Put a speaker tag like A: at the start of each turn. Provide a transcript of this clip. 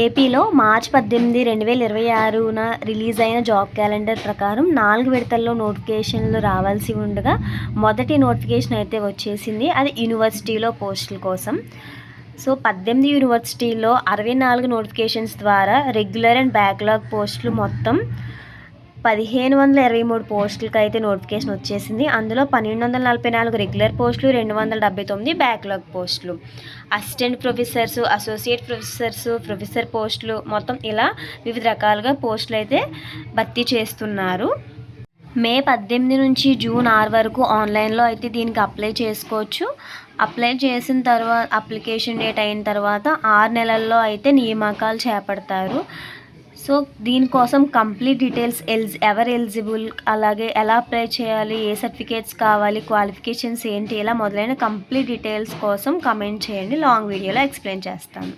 A: ఏపీలో మార్చి 18, 2026న రిలీజ్ అయిన job calendar ప్రకారం 4 విడతల్లో నోటిఫికేషన్లు రావాల్సి ఉండగా మొదటి నోటిఫికేషన్ అయితే వచ్చేసింది. అది యూనివర్సిటీలో పోస్టుల కోసం. సో 18 యూనివర్సిటీల్లో 64 నోటిఫికేషన్స్ ద్వారా రెగ్యులర్ అండ్ బ్యాక్లాగ్ పోస్టులు మొత్తం 1523 పోస్టులకి అయితే నోటిఫికేషన్ వచ్చేసింది. అందులో 1244 రెగ్యులర్ పోస్టులు, 279 బ్యాక్లాగ్ పోస్టులు. Assistant professors, associate professors, professor పోస్టులు మొత్తం ఇలా వివిధ రకాలుగా పోస్టులు అయితే భర్తీ చేస్తున్నారు. మే 18 నుంచి జూన్ 6 వరకు ఆన్లైన్లో అయితే దీనికి అప్లై చేసుకోవచ్చు. అప్లై చేసిన తర్వాత అప్లికేషన్ డేట్ అయిన తర్వాత 6 నెలల్లో అయితే నియామకాలు చేపడతారు. సో దీనికోసం కంప్లీట్ డీటెయిల్స్ ఎవరు ఎలిజిబుల్, అలాగే ఎలా అప్లై చేయాలి, ఏ సర్టిఫికేట్స్ కావాలి, క్వాలిఫికేషన్స్ ఏంటి, ఇలా మొదలైన కంప్లీట్ డీటెయిల్స్ కోసం కమెంట్ చేయండి. లాంగ్ వీడియోలో ఎక్స్ప్లెయిన్ చేస్తాను.